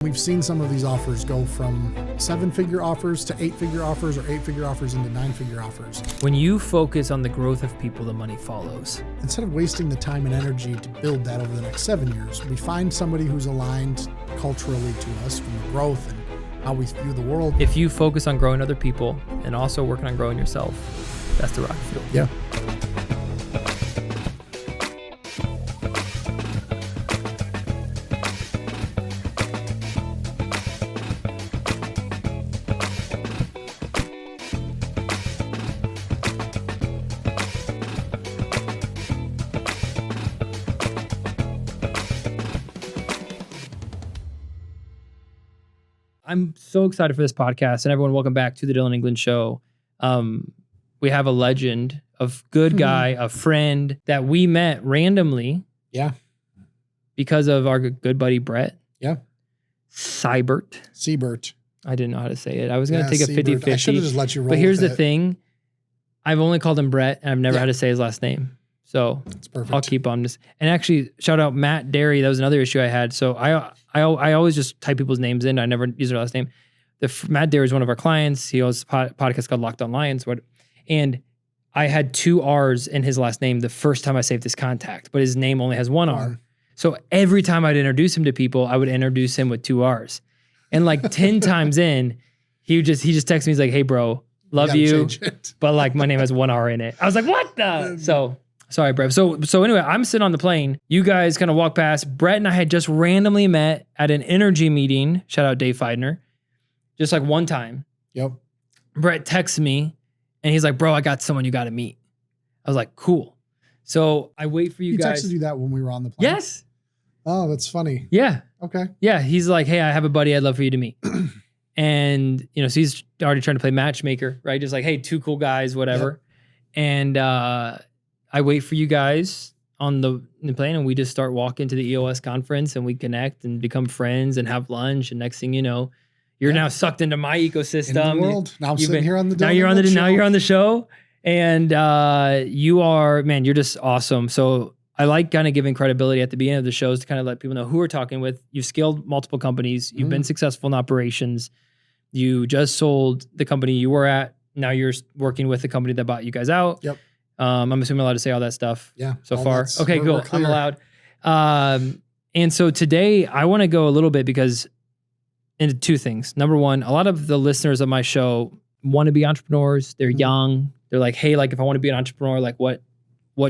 We've seen some of these offers go from 7-figure offers to 8-figure offers, or 8-figure offers into 9-figure offers. When you focus on the growth of people, the money follows. Instead of wasting the time and energy to build that over the next 7 years, we find somebody who's aligned culturally to us from the growth and how we view the world. If you focus on growing other people and also working on growing yourself, that's the rocket fuel. Yeah. I'm so excited for this podcast, and everyone, welcome back to the Dillon England Show. We have a legend of good guy, a friend that we met randomly. Yeah. Because of our good buddy, Brett. Yeah. Siebert. I didn't know how to say it. I was going to take a Siebert. 50-50. I should have just let you roll. But here's with the it. thing. I've only called him Brett, and I've never had to say his last name. So It's perfect. I'll keep on this. And actually, shout out Matt Derry. That was another issue I had. So I always just type people's names in. I never use their last name. Matt Derry is one of our clients. He owns a podcast called Locked On Lions. And I had 2 R's in his last name the first time I saved his contact, but his name only has 1 R. So every time I'd introduce him to people, I would introduce him with 2 R's. And like 10 times in, he just texts me. He's like, "Hey bro, love you. But like my name has 1 R in it." I was like, "What the?" So sorry, Brett. So anyway, I'm sitting on the plane. You guys kind of walk past. Brett and I had just randomly met at an energy meeting. Shout out Dave Feidner. Just like one time. Yep. Brett texts me and he's like, "Bro, I got someone you got to meet." I was like, "Cool." So I wait for you guys. He texted you that when we were on the plane? Yes. Oh, that's funny. Yeah. Okay. Yeah. He's like, "Hey, I have a buddy I'd love for you to meet." And, so he's already trying to play matchmaker, right? Just like, "Hey, 2 cool guys, whatever." Yep. And I wait for you guys on the plane, and we just start walking to the EOS conference, and we connect and become friends and have lunch. And next thing you know, you're now sucked into my ecosystem. In the world. Now I'm sitting here on the now you're on the show, and you are, man, you're just awesome. So I like kind of giving credibility at the beginning of the shows to kind of let people know who we're talking with. You've scaled multiple companies. You've been successful in operations. You just sold the company you were at. Now you're working with the company that bought you guys out. Yep. I'm assuming I'm allowed to say all that stuff. Yeah. So far. Okay, cool. We're I'm allowed. And so today I want to go a little bit into 2 things. Number one, a lot of the listeners of my show want to be entrepreneurs. They're young. They're like, "Hey, like if I want to be an entrepreneur, like what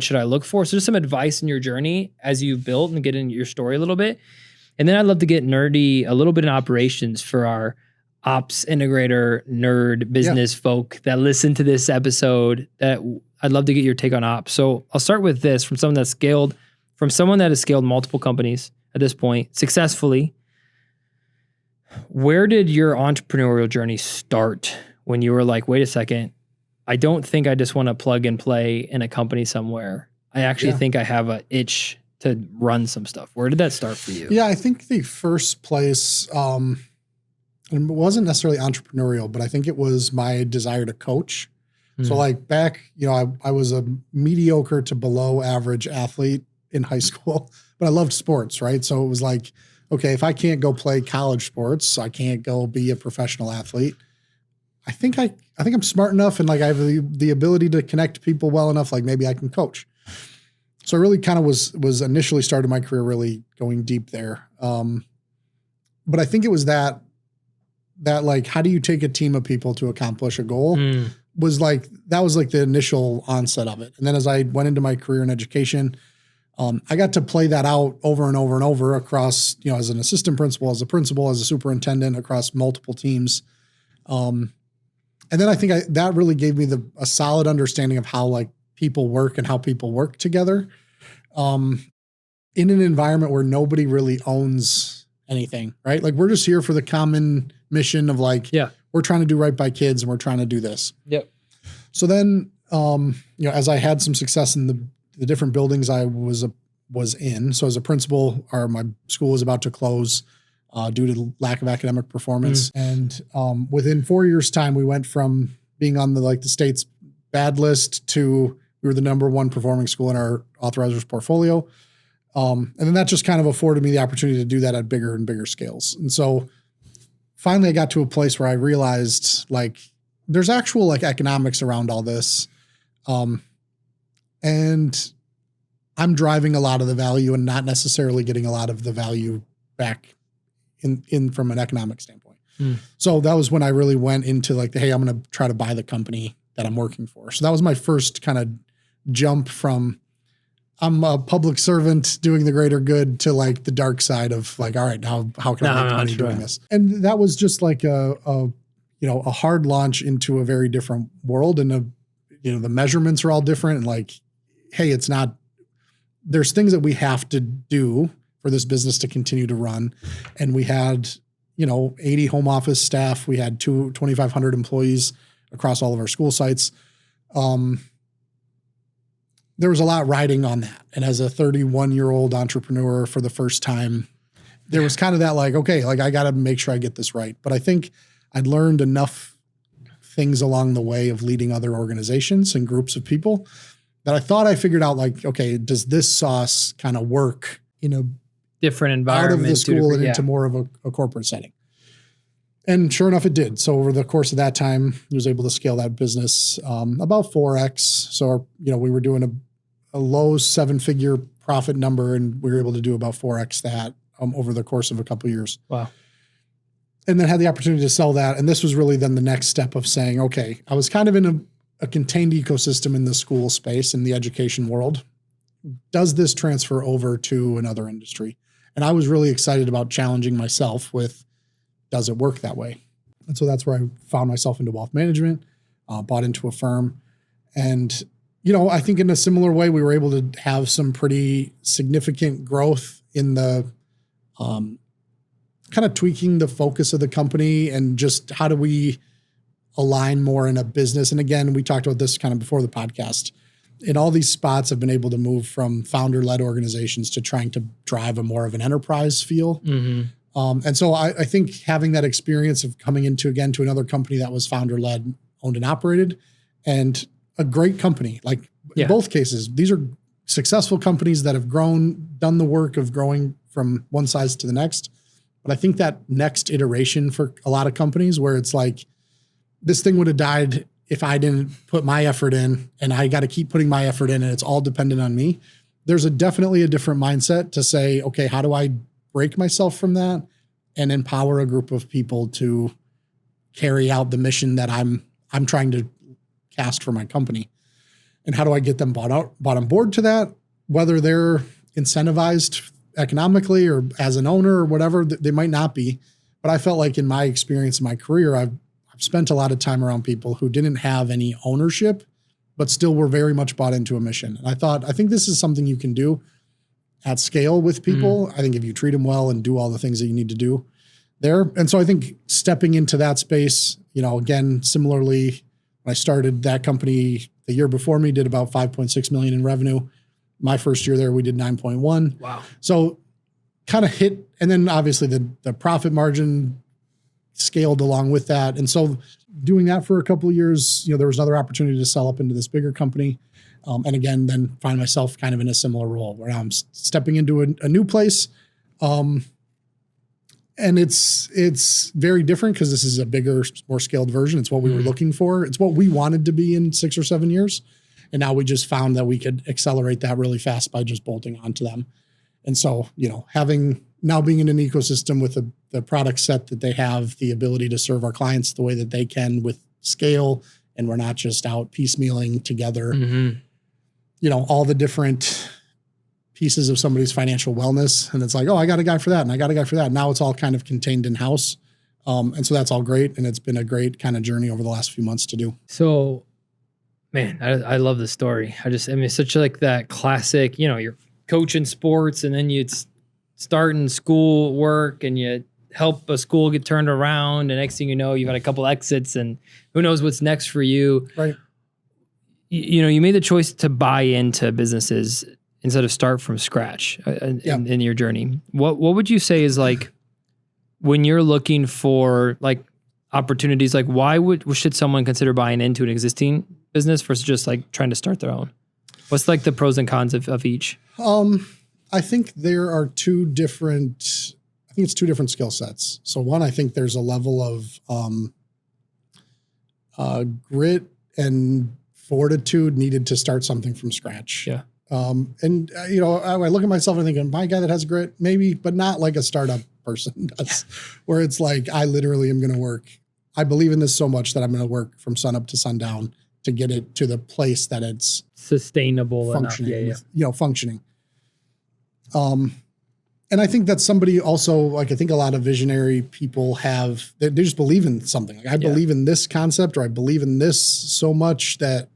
should I look for?" So just some advice in your journey as you build and get into your story a little bit. And then I'd love to get nerdy a little bit in operations for our ops integrator nerd business folk that listen to this episode. That I'd love to get your take on ops. So I'll start with this from someone that has scaled multiple companies at this point successfully. Where did your entrepreneurial journey start when you were like, "Wait a second, I don't think I just want to plug and play in a company somewhere. I actually think I have an itch to run some stuff"? Where did that start for you? Yeah, I think the first place, it wasn't necessarily entrepreneurial, but I think it was my desire to coach. So like back, I was a mediocre to below average athlete in high school, but I loved sports, right? So it was like, okay, if I can't go play college sports, I can't go be a professional athlete. I think I'm smart enough, and like I have the ability to connect people well enough, like maybe I can coach. So I really kind of was initially started my career really going deep there. But I think it was that like, how do you take a team of people to accomplish a goal? That was like the initial onset of it. And then as I went into my career in education, I got to play that out over and over and over across, as an assistant principal, as a principal, as a superintendent, across multiple teams. And then I think that really gave me a solid understanding of how like people work and how people work together in an environment where nobody really owns anything, right? Like we're just here for the common mission of like, we're trying to do right by kids and we're trying to do this. Yep. So then, as I had some success in the different buildings I was in, so as a principal, my school was about to close due to lack of academic performance. And within 4 years' time, we went from being on the state's bad list to we were the #1 performing school in our authorizers portfolio. And then that just kind of afforded me the opportunity to do that at bigger and bigger scales. And so finally I got to a place where I realized like there's actual like economics around all this. And I'm driving a lot of the value and not necessarily getting a lot of the value back in from an economic standpoint. So that was when I really went into like hey, I'm going to try to buy the company that I'm working for. So that was my first kind of jump from I'm a public servant doing the greater good to like the dark side of like, all right, now how can I make money doing this? And that was just like a hard launch into a very different world. And the measurements are all different. And like, hey, there's things that we have to do for this business to continue to run. And we had, 80 home office staff. We had 2,500 employees across all of our school sites. There was a lot riding on that. And as a 31-year-old entrepreneur for the first time, there was kind of that like, okay, like I got to make sure I get this right. But I think I'd learned enough things along the way of leading other organizations and groups of people that I thought I figured out like, okay, does this sauce kind of work in a different environment out of the school and into more of a corporate setting? And sure enough, it did. So over the course of that time, I was able to scale that business about 4x. So, we were doing a low 7-figure profit number, and we were able to do about 4x that over the course of a couple of years. Wow. And then had the opportunity to sell that. And this was really then the next step of saying, okay, I was kind of in a contained ecosystem in the school space, in the education world. Does this transfer over to another industry? And I was really excited about challenging myself with, does it work that way? And so that's where I found myself into wealth management, bought into a firm. And, I think in a similar way, we were able to have some pretty significant growth in the kind of tweaking the focus of the company and just how do we align more in a business. And again, we talked about this kind of before the podcast. In all these spots, I've been able to move from founder-led organizations to trying to drive a more of an enterprise feel. Mm-hmm. And so I think having that experience of coming into another company that was founder-led, owned and operated, and a great company, like in both cases, these are successful companies that have grown, done the work of growing from one size to the next. But I think that next iteration for a lot of companies where it's like, this thing would have died if I didn't put my effort in, and I got to keep putting my effort in, and it's all dependent on me. There's definitely a different mindset to say, okay, how do I break myself from that and empower a group of people to carry out the mission that I'm trying to cast for my company? And how do I get them bought on board to that? Whether they're incentivized economically or as an owner or whatever, they might not be. But I felt like in my experience in my career, I've spent a lot of time around people who didn't have any ownership, but still were very much bought into a mission. And I think this is something you can do at scale with people. I think if you treat them well and do all the things that you need to do there. And so I think stepping into that space, again, similarly, when I started that company the year before me, did about 5.6 million in revenue. My first year there, we did 9.1. Wow. So kind of hit, and then obviously the profit margin scaled along with that. And so doing that for a couple of years, there was another opportunity to sell up into this bigger company. And again, then find myself kind of in a similar role where I'm stepping into a new place. And it's very different because this is a bigger, more scaled version. It's what we were looking for. It's what we wanted to be in 6 or 7 years. And now we just found that we could accelerate that really fast by just bolting onto them. And so, being in an ecosystem with the product set that they have, the ability to serve our clients the way that they can with scale, and we're not just out piecemealing together, all the different pieces of somebody's financial wellness. And it's like, oh, I got a guy for that. And I got a guy for that. Now it's all kind of contained in house. And so that's all great. And it's been a great kind of journey over the last few months to do. So, man, I love this story. It's such like that classic, you're coaching sports and then you start in school work and you help a school get turned around. And next thing you know, you've had a couple exits and who knows what's next for you. Right. You made the choice to buy into businesses instead of start from scratch in your journey. What would you say is like, when you're looking for like opportunities, like should someone consider buying into an existing business versus just like trying to start their own? What's like the pros and cons of each? I think there are two different skill sets. So one, I think there's a level of grit and fortitude needed to start something from scratch. Yeah. And I look at myself and think, am I a guy that has grit? Maybe, but not like a startup person does, where it's like, I literally am going to work. I believe in this so much that I'm going to work from sun up to sundown to get it to the place that it's sustainable, functioning, functioning. And I think that's somebody also, like, I think a lot of visionary people they just believe in something. Like, I believe in this concept, or I believe in this so much that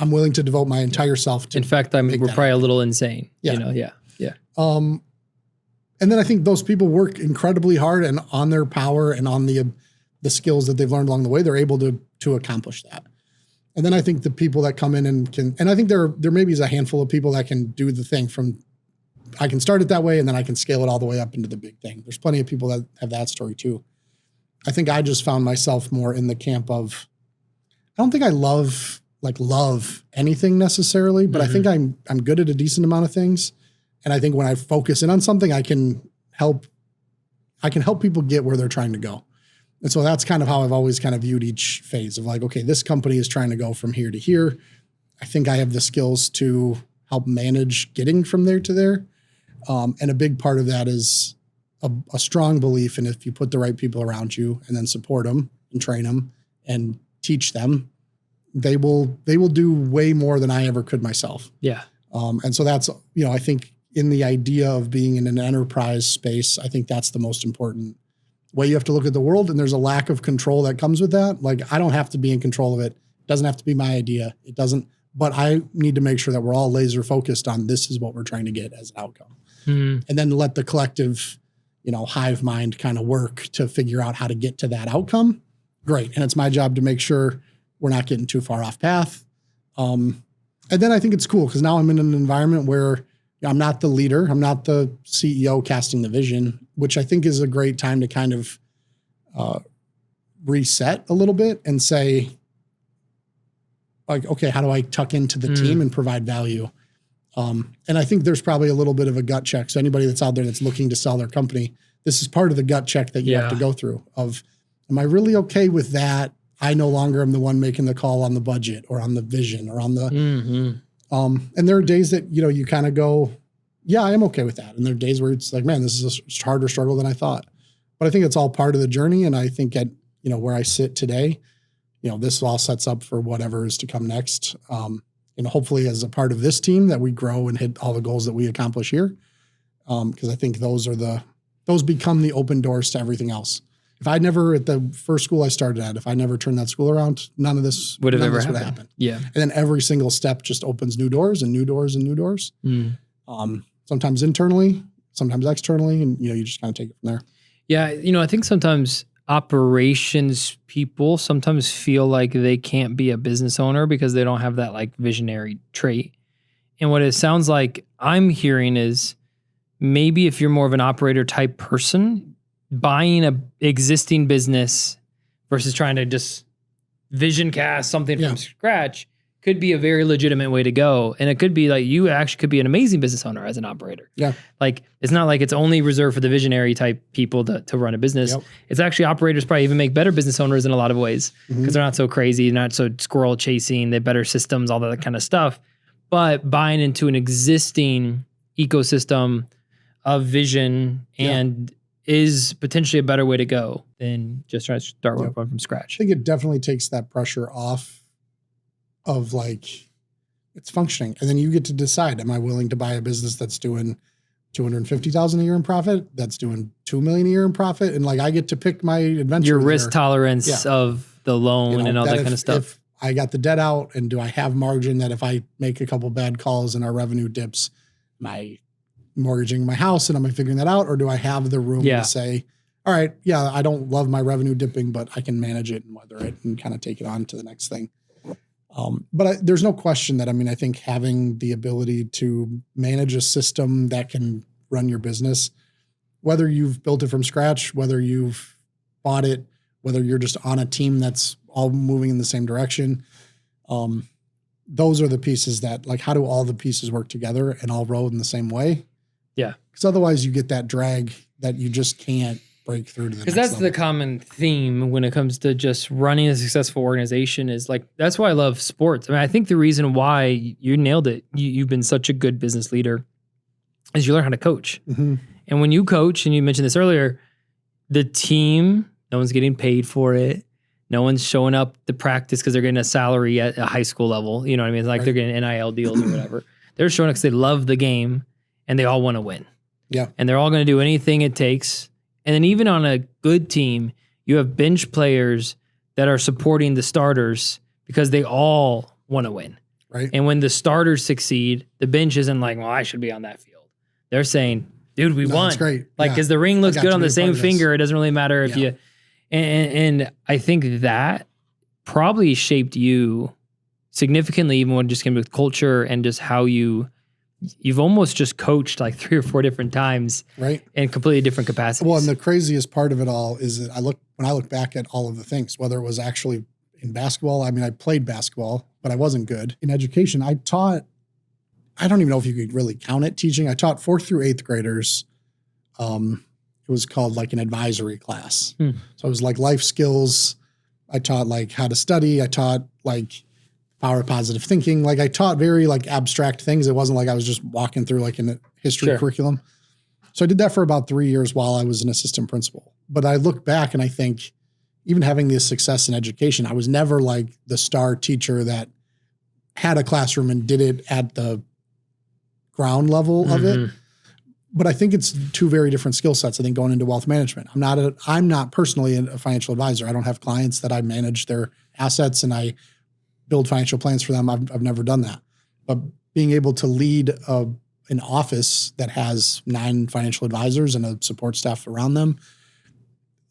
I'm willing to devote my entire self to. In fact, we're probably a little insane. Yeah. Yeah. And then I think those people work incredibly hard, and on their power and on the skills that they've learned along the way, they're able to accomplish that. And then I think the people that come in and I think there maybe is a handful of people that can do the thing from, I can start it that way and then I can scale it all the way up into the big thing. There's plenty of people that have that story too. I think I just found myself more in the camp of, I don't think I love anything necessarily, but I think I'm good at a decent amount of things. And I think when I focus in on something, I can help people get where they're trying to go. And so that's kind of how I've always kind of viewed each phase of like, okay, this company is trying to go from here to here. I think I have the skills to help manage getting from there to there. And a big part of that is a strong belief in, if you put the right people around you and then support them and train them and teach them, they will do way more than I ever could myself. Yeah. And so that's, I think in the idea of being in an enterprise space, I think that's the most important way you have to look at the world. And there's a lack of control that comes with that. Like, I don't have to be in control of it. It doesn't have to be my idea. It doesn't, but I need to make sure that we're all laser focused on, this is what we're trying to get as an outcome. And then let the collective, hive mind kind of work to figure out how to get to that outcome. Great. And it's my job to make sure we're not getting too far off path. And then I think it's cool because now I'm in an environment where I'm not the leader. I'm not the CEO casting the vision, which I think is a great time to kind of reset a little bit and say, like, okay, how do I tuck into the team and provide value? And I think there's probably a little bit of a gut check. So anybody that's out there that's looking to sell their company, this is part of the gut check that you have to go through of, am I really okay with that? I no longer am the one making the call on the budget or on the vision or on the, and there are days that, you kind of go, yeah, I am okay with that. And there are days where it's like, man, this is a harder struggle than I thought. But I think it's all part of the journey. And I think at, where I sit today, this all sets up for whatever is to come next. Hopefully as a part of this team that we grow and hit all the goals that we accomplish here. Because I think those become the open doors to everything else. If I never, at the first school I started at, if I never turned that school around, none of this would have happened. Yeah. And then every single step just opens new doors and new doors and new doors. Sometimes internally, sometimes externally. And, you just kind of take it from there. Yeah. I think sometimes operations people sometimes feel like they can't be a business owner because they don't have that like visionary trait. And what it sounds like I'm hearing is maybe if you're more of an operator type person, buying a existing business versus trying to just vision cast something from scratch could be a very legitimate way to go. And it could be like, you actually could be an amazing business owner as an operator. Yeah. Like, it's not like it's only reserved for the visionary type people to run a business. Yep. It's actually, operators probably even make better business owners in a lot of ways because they're not so crazy, not so squirrel chasing, they have better systems, all that kind of stuff. But buying into an existing ecosystem of vision and is potentially a better way to go than just trying to start one from scratch. I think it definitely takes that pressure off of like, it's functioning. And then you get to decide, am I willing to buy a business that's doing $250,000 a year in profit, that's doing $2 million a year in profit? And like, I get to pick my adventure. Your risk tolerance of the loan and all that kind of stuff. If I got the debt out, and do I have margin that if I make a couple bad calls and our revenue dips, am I mortgaging my house and am I figuring that out? Or do I have the room to say, all right, I don't love my revenue dipping, but I can manage it and weather it and kind of take it on to the next thing. But there's no question that, I think having the ability to manage a system that can run your business, whether you've built it from scratch, whether you've bought it, whether you're just on a team that's all moving in the same direction, those are the pieces that, like, how do all the pieces work together and all row in the same way? Yeah. Because otherwise you get that drag that you just can't break through to the next Because that's level. the common theme when it comes to just running a successful organization is like, that's why I love sports. I mean, I think the reason why you nailed it, you've been such a good business leader is you learn how to coach. Mm-hmm. And when you coach, and you mentioned this earlier, the team, no one's getting paid for it. No one's showing up to practice because they're getting a salary at a high school level. You know what I mean? It's like they're getting NIL deals or whatever. They're showing up because they love the game and they all want to win. Yeah. And they're all going to do anything it takes. And then even on a good team, you have bench players that are supporting the starters because they all want to win. Right. And when the starters succeed, the bench isn't like, well, I should be on that field. They're saying, dude, we won. That's great. Like, because the ring looks good on the same finger. It doesn't really matter if you... And I think that probably shaped you significantly, even when it just came with culture and just how you've almost just coached like 3 or 4 different times, right, in completely different capacities. Well, and the craziest part of it all is that when I look back at all of the things, whether it was actually in basketball, I mean, I played basketball, but I wasn't good. In education, I taught, I don't even know if you could really count it teaching. I taught 4th through 8th graders. It was called like an advisory class. So it was like life skills. I taught like how to study. I taught like power of positive thinking. Like I taught very like abstract things. It wasn't like I was just walking through like a history curriculum. So I did that for about 3 years while I was an assistant principal. But I look back and I think even having this success in education, I was never like the star teacher that had a classroom and did it at the ground level of it. But I think it's 2 very different skill sets. I think going into wealth management, I'm not personally a financial advisor. I don't have clients that I manage their assets and I build financial plans for them. I've never done that. But being able to lead an office that has 9 financial advisors and a support staff around them,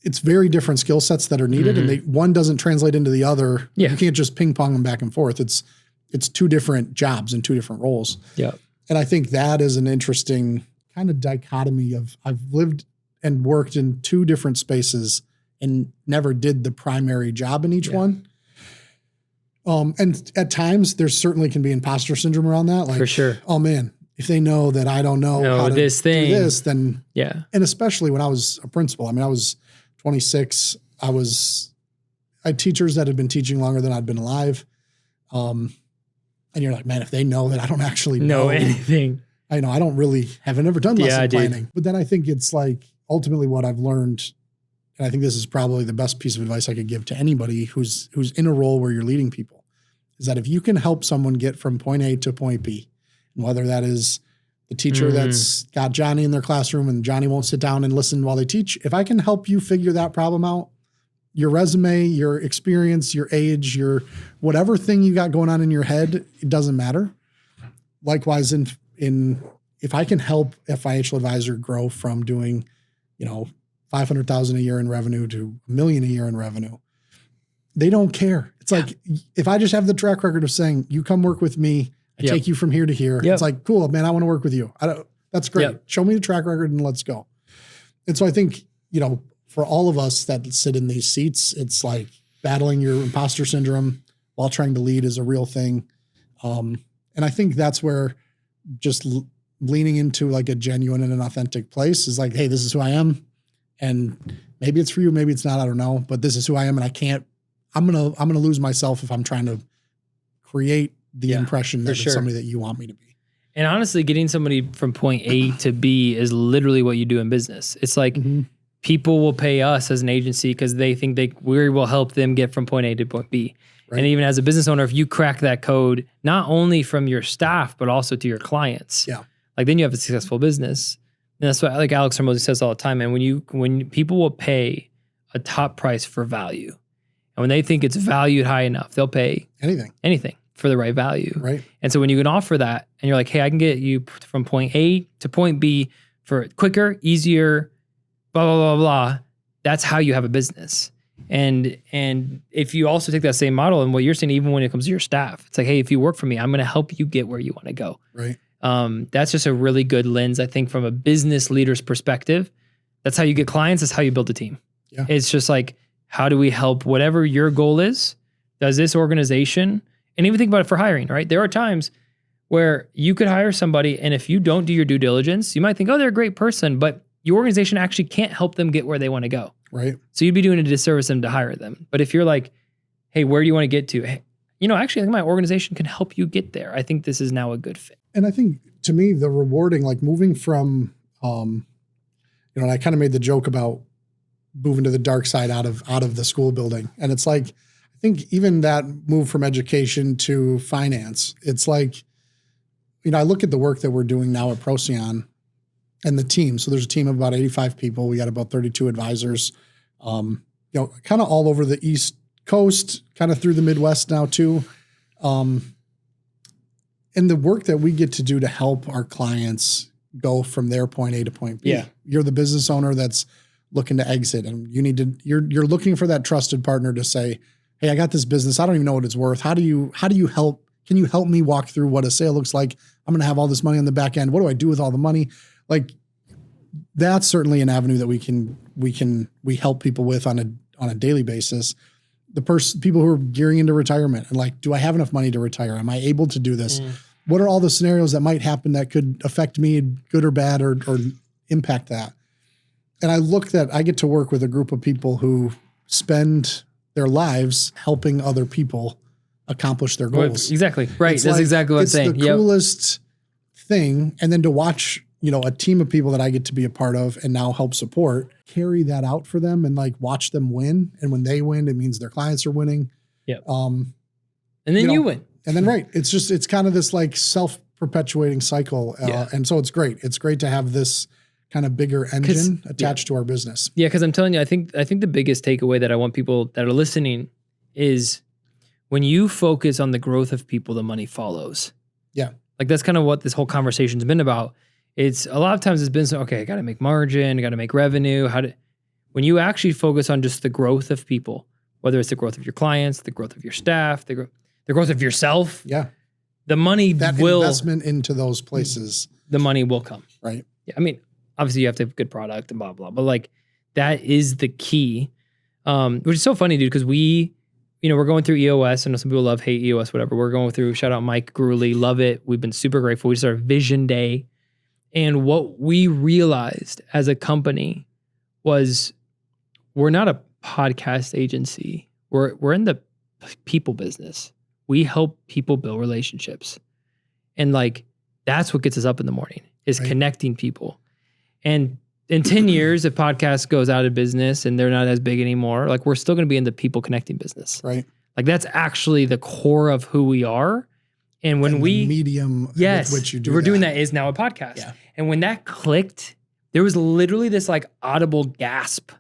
it's very different skill sets that are needed, and one doesn't translate into the other. Yeah. You can't just ping pong them back and forth. It's 2 different jobs and 2 different roles. Yeah. And I think that is an interesting kind of dichotomy of I've lived and worked in 2 different spaces and never did the primary job in each one. And at times there certainly can be imposter syndrome around that. Like, for sure. Oh man, if they know that I don't know how to do this, then and especially when I was a principal, I mean, I was 26. I had teachers that had been teaching longer than I'd been alive. And you're like, man, if they know that I don't actually know anything, I know I haven't ever done lesson planning. But then I think it's like ultimately what I've learned, and I think this is probably the best piece of advice I could give to anybody who's in a role where you're leading people, is that if you can help someone get from point A to point B, and whether that is the teacher that's got Johnny in their classroom and Johnny won't sit down and listen while they teach, if I can help you figure that problem out, your resume, your experience, your age, your whatever thing you got going on in your head, it doesn't matter. Likewise, if I can help a financial advisor grow from doing, $500,000 a year in revenue to $1 million a year in revenue, they don't care. It's like, if I just have the track record of saying, you come work with me, I take you from here to here. It's like, cool, man, I want to work with you. That's great. Show me the track record and let's go. And so I think, for all of us that sit in these seats, it's like battling your imposter syndrome while trying to lead is a real thing. And I think that's where just leaning into like a genuine and an authentic place is like, hey, this is who I am. And maybe it's for you, maybe it's not, I don't know, but this is who I am. And I'm going to lose myself if I'm trying to create the impression that it's somebody that you want me to be. And honestly, getting somebody from point A to B is literally what you do in business. It's like people will pay us as an agency because they think we will help them get from point A to point B. Right. And even as a business owner, if you crack that code, not only from your staff, but also to your clients, like then you have a successful business. And that's what like Alex Hormozy says all the time. And when people will pay a top price for value, and when they think it's valued high enough, they'll pay anything for the right value. Right. And so when you can offer that and you're like, hey, I can get you from point A to point B for quicker, easier, blah, blah, blah, blah. That's how you have a business. And if you also take that same model and what you're saying, even when it comes to your staff, it's like, hey, if you work for me, I'm going to help you get where you want to go. Right. That's just a really good lens, I think, from a business leader's perspective. That's how you get clients. That's how you build a team. Yeah. It's just like, how do we help whatever your goal is? Does this organization, and even think about it for hiring, right? There are times where you could hire somebody, and if you don't do your due diligence, you might think, oh, they're a great person, but your organization actually can't help them get where they want to go. Right. So you'd be doing a disservice them to hire them. But if you're like, hey, where do you want to get to? Hey, actually, I think my organization can help you get there. I think this is now a good fit. And I think, to me, the rewarding, like moving from, and I kind of made the joke about moving to the dark side out of the school building. And it's like, I think even that move from education to finance, it's like, I look at the work that we're doing now at Procyon and the team. So there's a team of about 85 people. We got about 32 advisors, kind of all over the East Coast, kind of through the Midwest now too. And the work that we get to do to help our clients go from their point A to point B. Yeah. You're the business owner that's looking to exit, and you're looking for that trusted partner to say, hey, I got this business. I don't even know what it's worth. How do you help? Can you help me walk through what a sale looks like? I'm going to have all this money on the back end. What do I do with all the money? Like, that's certainly an avenue that we help people with on a daily basis. People who are gearing into retirement and like, do I have enough money to retire? Am I able to do this? What are all the scenarios that might happen that could affect me, good or bad, or impact that? And I get to work with a group of people who spend their lives helping other people accomplish their goals. Exactly. Right. That's exactly what I'm saying. It's the coolest thing. And then to watch, a team of people that I get to be a part of and now help support, carry that out for them and like watch them win. And when they win, it means their clients are winning. Yeah. And then you win. And then, right. It's kind of this like self-perpetuating cycle. And so it's great. It's great to have this kind of bigger engine attached to our business. Yeah. Cause I'm telling you, I think the biggest takeaway that I want people that are listening is when you focus on the growth of people, the money follows. Yeah. Like that's kind of what this whole conversation's been about. It's a lot of times it's been so, okay, I got to make margin, I got to make revenue. When you actually focus on just the growth of people, whether it's the growth of your clients, the growth of your staff, the growth of yourself. Yeah. The money investment into those places. The money will come. Right. Yeah. I mean, obviously you have to have good product and blah, blah, but like that is the key. Which is so funny, dude, because we're going through EOS. I know some people love, hate EOS, whatever. We're going through, shout out Mike Grewley, love it. We've been super grateful. We just had our vision day. And what we realized as a company was we're not a podcast agency. We're in the people business. We help people build relationships. And like, that's what gets us up in the morning is connecting people. And in 10 years, if podcast goes out of business and they're not as big anymore, like we're still going to be in the people connecting business. Right. Like that's actually the core of who we are. And when the medium with which you do we're doing that is now a podcast. Yeah. And when that clicked, there was literally this like audible gasp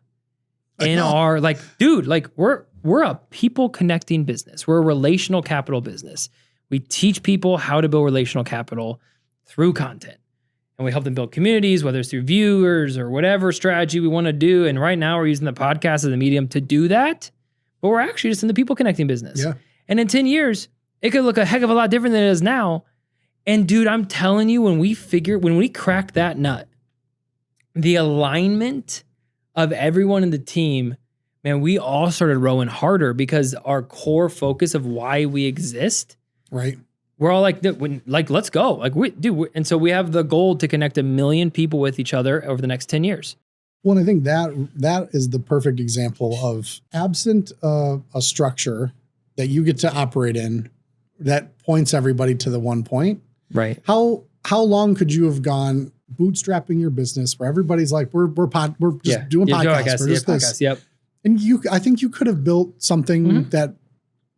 in our like, dude, like we're a people connecting business. We're a relational capital business. We teach people how to build relational capital through content. And we help them build communities, whether it's through viewers or whatever strategy we want to do. And right now we're using the podcast as a medium to do that. But we're actually just in the people connecting business. Yeah. And in 10 years, it could look a heck of a lot different than it is now. And dude, I'm telling you, when we cracked that nut, the alignment of everyone in the team, man, we all started rowing harder because our core focus of why we exist. Right. We're all like, let's go. Like and so we have the goal to connect 1 million people with each other over the next 10 years. Well, I think that is the perfect example of absent a structure that you get to operate in that points everybody to the one point. Right. How long could you have gone bootstrapping your business where everybody's like, we're just doing podcasts. We're just this. Yep. And I think you could have built something that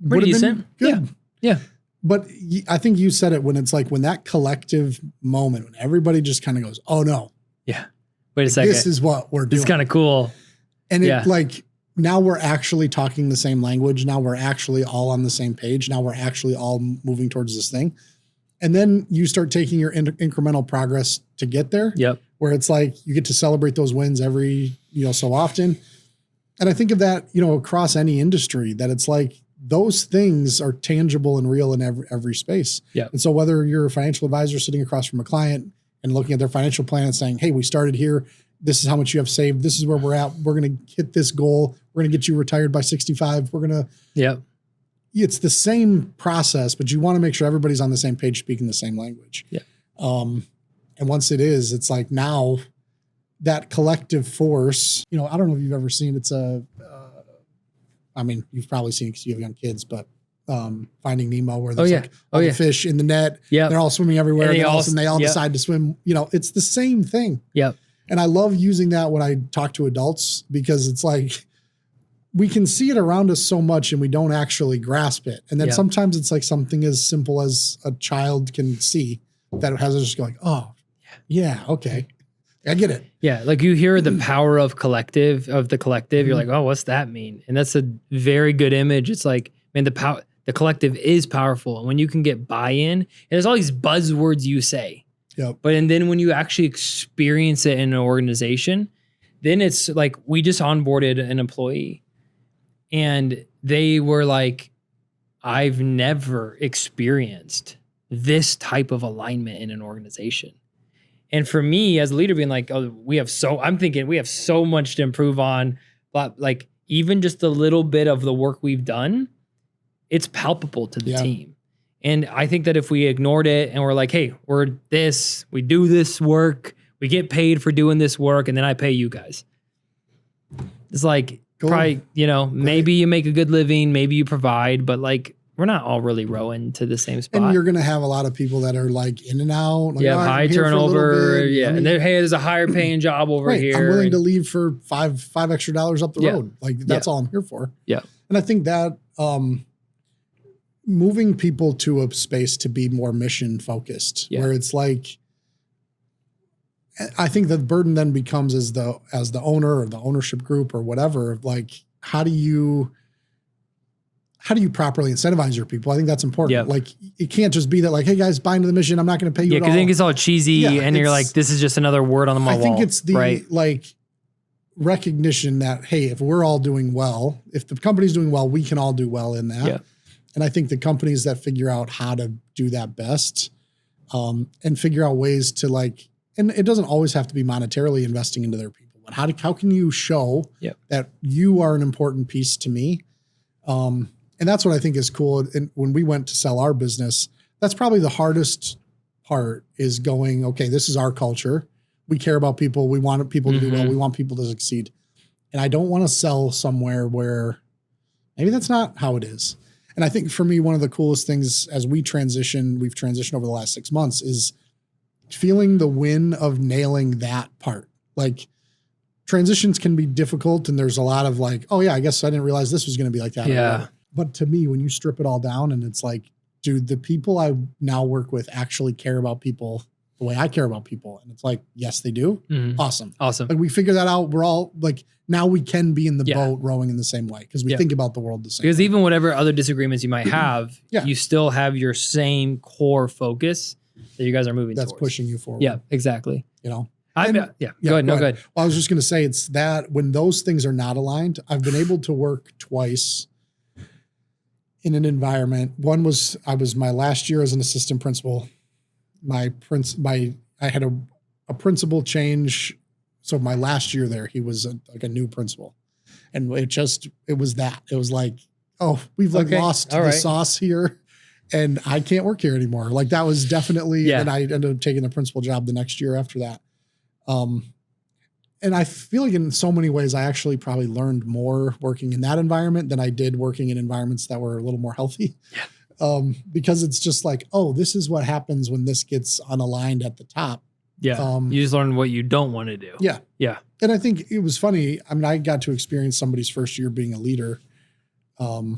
would have been good. Yeah. But I think you said it when it's like, when that collective moment, when everybody just kind of goes, oh no. Yeah. Wait a second. This is what we're doing. It's kind of cool. And it like, now we're actually talking the same language. Now we're actually all on the same page. Now we're actually all moving towards this thing. And then you start taking your incremental progress to get there. Yep. Where it's like, you get to celebrate those wins every, so often. And I think of that, across any industry, that it's like, those things are tangible and real in every space. Yeah. And so whether you're a financial advisor sitting across from a client and looking at their financial plan and saying, hey, we started here. This is how much you have saved. This is where we're at. We're going to hit this goal. We're going to get you retired by 65. We're going to, it's the same process, but you want to make sure everybody's on the same page, speaking the same language. Yeah. And once it is, it's like now that collective force, I don't know if you've ever seen, I mean, you've probably seen it because you have young kids, but Finding Nemo, where there's the fish in the net, they're all swimming everywhere, and then all of a sudden they all decide to swim. It's the same thing. Yep. And I love using that when I talk to adults, because it's like we can see it around us so much and we don't actually grasp it. And then sometimes it's like something as simple as a child can see that has us just going, oh, yeah, okay. I get it. Yeah, like you hear the power of the collective. You're like, oh, what's that mean? And that's a very good image. It's like, man, the collective is powerful. And when you can get buy-in, and there's all these buzzwords you say. Yep. And then when you actually experience it in an organization, then it's like, we just onboarded an employee and they were like, I've never experienced this type of alignment in an organization. And for me as a leader being like, oh, I'm thinking we have so much to improve on, but like even just a little bit of the work we've done, it's palpable to the team. And I think that if we ignored it and we're like, hey, we do this work, we get paid for doing this work, and then I pay you guys. It's like, probably, maybe you make a good living, maybe you provide, but like, we're not all really rowing to the same spot. And you're going to have a lot of people that are like in and out. Like, high turnover. And there's a higher paying job over here. I'm willing to leave for $5 extra up the road. Like that's all I'm here for. Yeah. And I think that moving people to a space to be more mission focused, where it's like, I think the burden then becomes as the owner or the ownership group or whatever, like, how do you properly incentivize your people? I think that's important. Yep. Like, it can't just be that like, hey guys, buy into the mission, I'm not going to pay you at all. Because I think it's all cheesy and you're like, this is just another word on the wall. I think it's the like recognition that, hey, if we're all doing well, if the company's doing well, we can all do well in that. Yeah. And I think the companies that figure out how to do that best and figure out ways to like, and it doesn't always have to be monetarily investing into their people, but how can you show that you are an important piece to me? And that's what I think is cool. And when we went to sell our business, that's probably the hardest part, is going, okay, this is our culture. We care about people. We want people to do well. We want people to succeed. And I don't want to sell somewhere where maybe that's not how it is. And I think for me, one of the coolest things as we've transitioned over the last 6 months, is feeling the win of nailing that part. Like, transitions can be difficult and there's a lot of like, oh yeah, I guess I didn't realize this was going to be like that. Yeah. But to me, when you strip it all down and it's like, dude, the people I now work with actually care about people the way I care about people. And it's like, yes, they do. Awesome. Like, we figure that out. We're all like, now we can be in the boat rowing in the same way, because we think about the world the same Because way. even whatever other disagreements you might have, you still have your same core focus that you guys are moving That's towards. pushing you forward. Yeah, exactly. Go ahead. Go ahead. Well, I was just going to say, it's that when those things are not aligned, I've been able to work twice in an environment. One was, my last year as an assistant principal. I had a principal change. So my last year there, he was like a new principal, and it was like, oh, we've lost the sauce here, and I can't work here anymore. Like, that was definitely, and I ended up taking the principal job the next year after that. And I feel like in so many ways, I actually probably learned more working in that environment than I did working in environments that were a little more healthy. Because it's just like, oh, this is what happens when this gets unaligned at the top. Yeah. You just learn what you don't want to do. Yeah. Yeah. And I think it was funny. I mean, I got to experience somebody's first year being a leader. And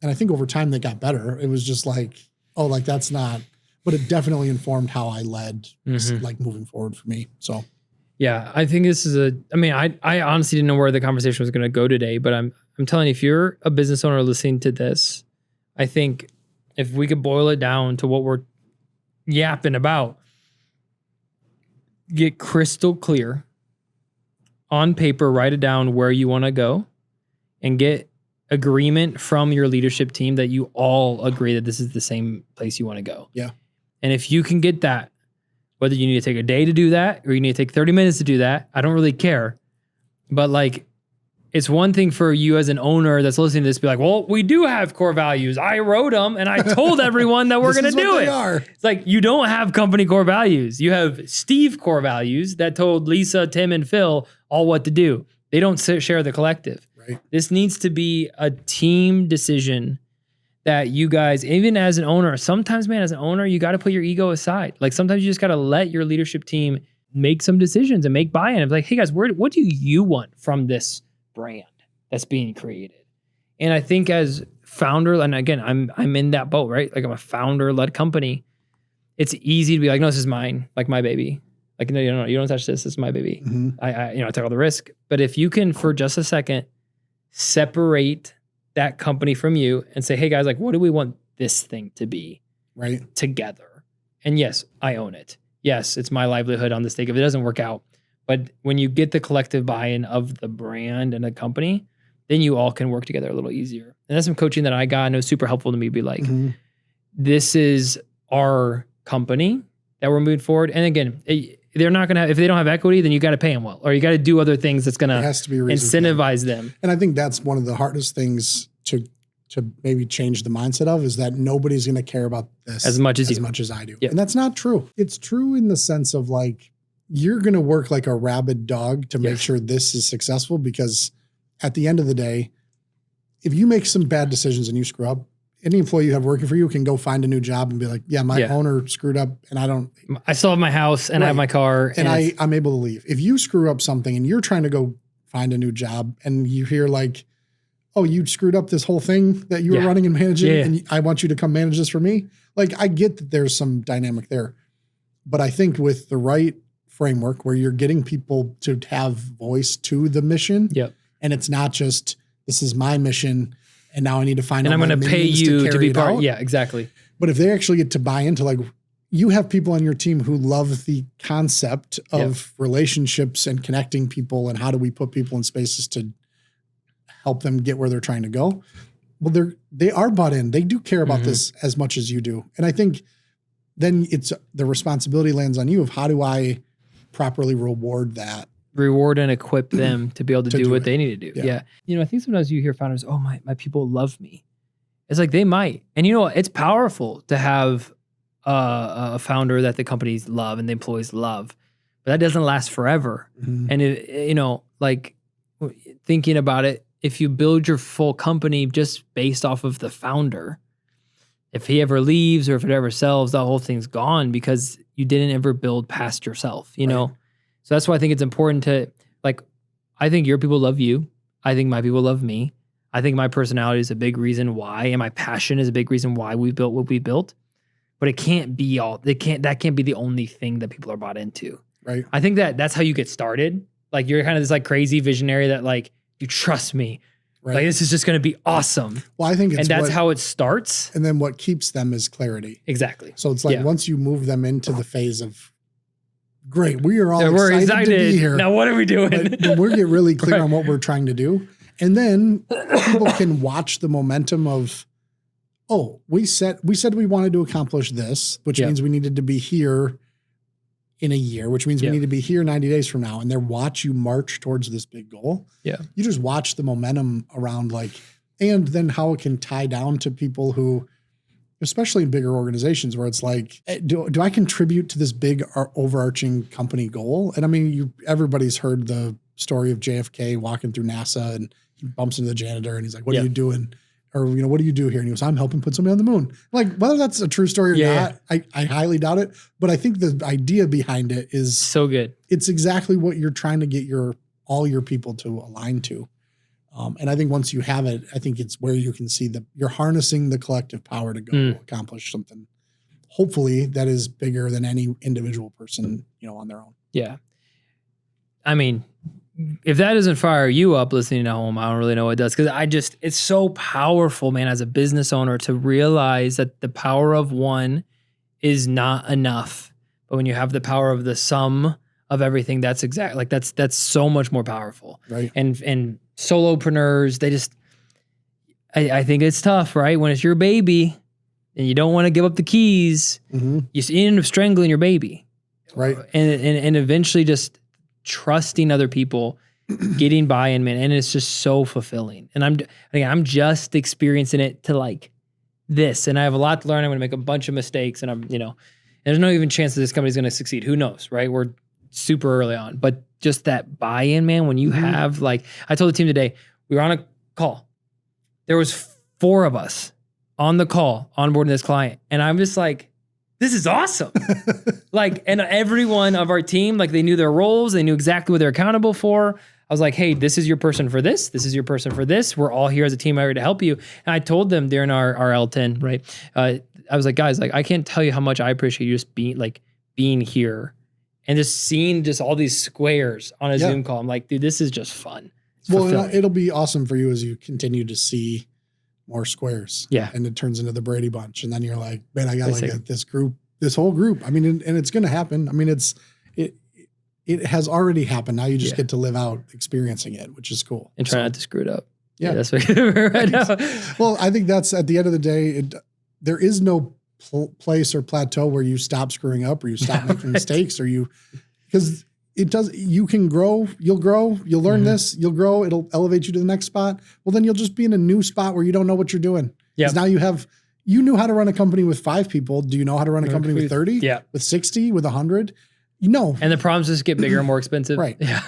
I think over time they got better. It was just like, oh, like that's not, but it definitely informed how I led, like moving forward for me. So. Yeah, I think this is I honestly didn't know where the conversation was going to go today, but I'm telling you, if you're a business owner listening to this, I think if we could boil it down to what we're yapping about, get crystal clear on paper, write it down where you want to go, and get agreement from your leadership team that you all agree that this is the same place you want to go. Yeah. And if you can get that, whether you need to take a day to do that or you need to take 30 minutes to do that, I don't really care. But like, it's one thing for you as an owner that's listening to this to be like, well, we do have core values. I wrote them and I told everyone that we're going to do it. It's like, you don't have company core values. You have Steve core values that told Lisa, Tim, and Phil all what to do. They don't share the collective. Right. This needs to be a team decision that you guys, even as an owner, sometimes, man, as an owner, you got to put your ego aside. Like sometimes you just got to let your leadership team make some decisions and make buy-in. Of like, hey guys, what do you want from this brand that's being created? And I think as founder, and again, I'm in that boat, right? Like I'm a founder-led company. It's easy to be like, no, this is mine, like my baby. Like, no, you don't touch this. This is my baby. Mm-hmm. I take all the risk. But if you can, for just a second, separate that company from you and say, hey guys, like, what do we want this thing to be? Right. Together. And yes, I own it. Yes, it's my livelihood on the stake if it doesn't work out. But when you get the collective buy-in of the brand and the company, then you all can work together a little easier. And that's some coaching that I got, and it was super helpful to me. Be like, this is our company that we're moving forward. And again, they're not gonna, if they don't have equity, then you got to pay them well, or you got to do other things that's gonna incentivize them. And I think that's one of the hardest things to maybe change the mindset of, is that nobody's going to care about this as much as I do. Yep. And that's not true. It's true in the sense of like, you're going to work like a rabid dog to make sure this is successful, because at the end of the day, if you make some bad decisions and you screw up, any employee you have working for you can go find a new job and be like, yeah, my owner screwed up and I still have my house and I have my car. And I'm able to leave. If you screw up something and you're trying to go find a new job and you hear like, oh, you screwed up this whole thing that you were running and managing and I want you to come manage this for me. Like, I get that there's some dynamic there, but I think with the right framework where you're getting people to have voice to the mission, and it's not just, this is my mission and now I need to find out, and I'm going to pay you to be part. Out. Yeah, exactly. But if they actually get to buy into, like, you have people on your team who love the concept of relationships and connecting people and how do we put people in spaces to help them get where they're trying to go. Well, they are bought in. They do care about this as much as you do. And I think then it's the responsibility lands on you of how do I properly reward that? Reward and equip them to be able to do what they need to do. Yeah. You know, I think sometimes you hear founders, oh, my people love me. It's like, they might. And you know what? It's powerful to have a founder that the companies love and the employees love, but that doesn't last forever. And you know, like, thinking about it, if you build your full company just based off of the founder, if he ever leaves or if it ever sells, the whole thing's gone because you didn't ever build past yourself, you know? So that's why I think it's important to, like, I think your people love you. I think my people love me. I think my personality is a big reason why, and my passion is a big reason why we built what we built. But it can't be that can't be the only thing that people are bought into. Right. I think that's how you get started. Like, you're kind of this like crazy visionary that like, you trust me. Right. Like, this is just going to be awesome. Well, I think it's, and that's how it starts. And then what keeps them is clarity. Exactly. So it's like, once you move them into the phase of, great, we are all excited to be here. Now what are we doing? But we get really clear on what we're trying to do. And then people can watch the momentum of, oh, we said we wanted to accomplish this, which means we needed to be here in a year, which means we need to be here 90 days from now. And they watch you march towards this big goal. Yeah. You just watch the momentum around, like, and then how it can tie down to people who, especially in bigger organizations where it's like, do I contribute to this big overarching company goal? And I mean, everybody's heard the story of JFK walking through NASA and he bumps into the janitor and he's like, what are you doing? Or, you know, what do you do here? And he goes, I'm helping put somebody on the moon. Like, whether that's a true story or not, I highly doubt it. But I think the idea behind it is so good. It's exactly what you're trying to get all your people to align to. And I think once you have it, I think it's where you can see you're harnessing the collective power to go accomplish something, hopefully, that is bigger than any individual person, you know, on their own. Yeah. I mean, if that doesn't fire you up listening at home, I don't really know what does. Because it's so powerful, man, as a business owner to realize that the power of one is not enough. But when you have the power of the sum of everything, that's so much more powerful. Right. And solopreneurs, I think it's tough, right? When it's your baby and you don't want to give up the keys, you end up strangling your baby. Right. And eventually just trusting other people getting buy-in, man. And it's just so fulfilling. And I'm just experiencing it to like this. And I have a lot to learn. I'm going to make a bunch of mistakes, and there's no even chance that this company's going to succeed. Who knows, right? We're super early on, but just that buy-in, man, when you have, like, I told the team today, we were on a call. There was 4 of us on the call onboarding this client. And I'm just like, this is awesome. Like, and everyone of our team, like, they knew their roles. They knew exactly what they're accountable for. I was like, hey, this is your person for this. This is your person for this. We're all here as a team here to help you. And I told them during our L10, right? I was like, guys, like, I can't tell you how much I appreciate you just being here and just seeing just all these squares on a Zoom call. I'm like, dude, this is just fun. Well, it'll be awesome for you as you continue to see more squares. Yeah. And it turns into the Brady Bunch. And then you're like, man, I got this whole group. I mean, and it's going to happen. I mean, it has already happened. Now you just get to live out experiencing it, which is cool. And try not to screw it up. Yeah. That's what right now. Well, I think that's at the end of the day, there is no place or plateau where you stop screwing up or you stop making mistakes because you can grow, you'll learn this, you'll grow, it'll elevate you to the next spot. Well, then you'll just be in a new spot where you don't know what you're doing. Because now you knew how to run a company with 5 people. Do you know how to run a company with 30? Yeah. With 60, with 100? No. And the problems just get bigger and more expensive. Right. Yeah.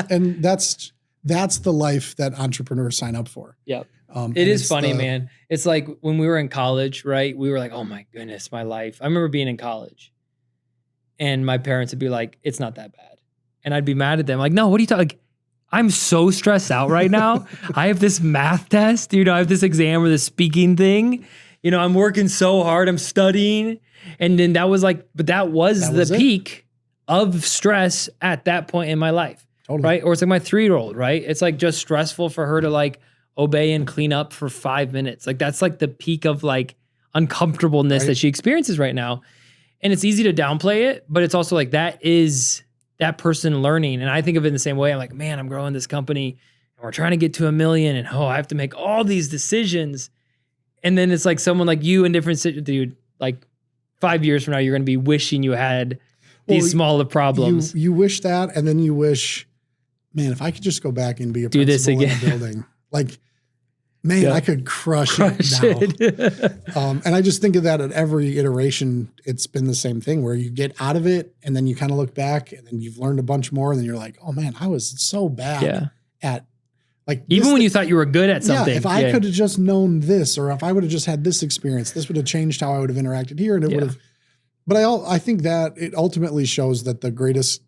And that's the life that entrepreneurs sign up for. Yep. It is funny, man. It's like when we were in college, right? We were like, oh my goodness, my life. I remember being in college and my parents would be like, it's not that bad. And I'd be mad at them. Like, no, what are you talking? Like, I'm so stressed out right now. I have this math test, I have this exam or this speaking thing. I'm working so hard. I'm studying. And then that was the peak of stress at that point in my life. Totally. Right? Or it's like my 3-year-old, right? It's like just stressful for her to like obey and clean up for 5 minutes. Like that's like the peak of like uncomfortableness that she experiences right now. And it's easy to downplay it, but it's also like that is that person learning. And I think of it in the same way. I'm like, man, I'm growing this company and we're trying to get to 1 million and I have to make all these decisions. And then it's like someone like you in different dude, like 5 years from now, you're going to be wishing you had these smaller problems. You wish that, and then you wish, man, if I could just go back and be a principal in a building, like, man, I could crush it now. And I just think of that at every iteration. It's been the same thing where you get out of it and then you kind of look back and then you've learned a bunch more. And then you're like, oh man, I was so bad at like, even when you thought you were good at something. If I could have just known this, or if I would have just had this experience, this would have changed how I would have interacted here. And it would have, but I think that it ultimately shows that the greatest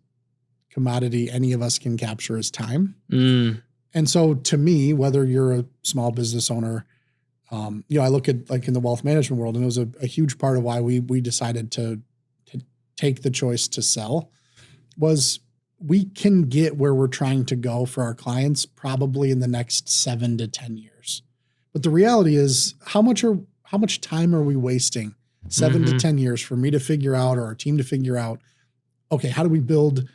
commodity any of us can capture is time. And so to me, whether you're a small business owner, I look at like in the wealth management world, and it was a huge part of why we decided to take the choice to sell was we can get where we're trying to go for our clients probably in the next 7 to 10 years. But the reality is how much time are we wasting 7 to 10 years for me to figure out, or our team to figure out, okay, how do we build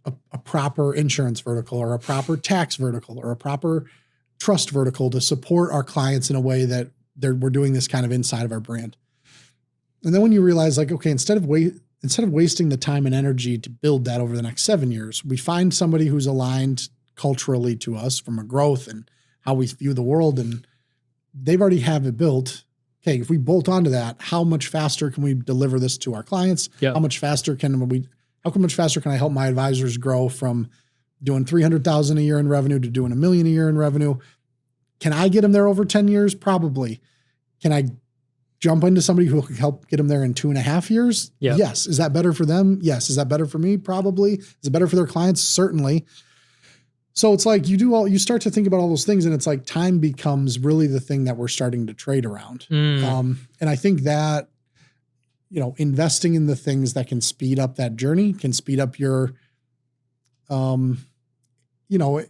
a proper insurance vertical or a proper tax vertical or a proper trust vertical to support our clients in a way that we're doing this kind of inside of our brand. And then when you realize like, okay, instead of wasting the time and energy to build that over the next 7 years, we find somebody who's aligned culturally to us from a growth and how we view the world, and they've already have it built. Okay, if we bolt onto that, how much faster can we deliver this to our clients? How much faster can I help my advisors grow from doing $300,000 a year in revenue to doing $1 million a year in revenue? Can I get them there over 10 years? Probably. Can I jump into somebody who can help get them there in 2.5 years? Yes. Is that better for them? Yes. Is that better for me? Probably. Is it better for their clients? Certainly. So it's like you start to think about all those things, and it's like time becomes really the thing that we're starting to trade around. And I think that, investing in the things that can speed up that journey, can speed up your,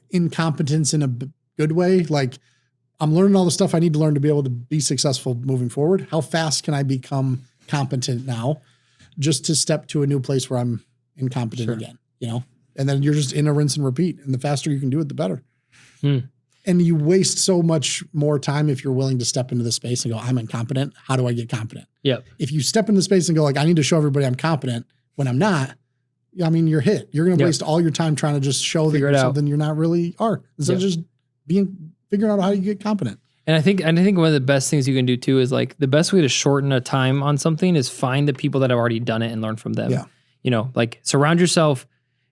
incompetence in a good way. Like, I'm learning all the stuff I need to learn to be able to be successful moving forward. How fast can I become competent now just to step to a new place where I'm incompetent again, And then you're just in a rinse and repeat. And the faster you can do it, the better. And you waste so much more time if you're willing to step into the space and go, I'm incompetent. How do I get competent? Yep. If you step into the space and go like, I need to show everybody I'm competent when I'm not, I mean, you're hit. You're going to Yep. waste all your time trying to just show that Figure it you're out. something you're not really are. Instead of just figuring out how you get competent. And I think one of the best things you can do too is like the best way to shorten a time on something is find the people that have already done it and learn from them. Yeah. You know, like surround yourself.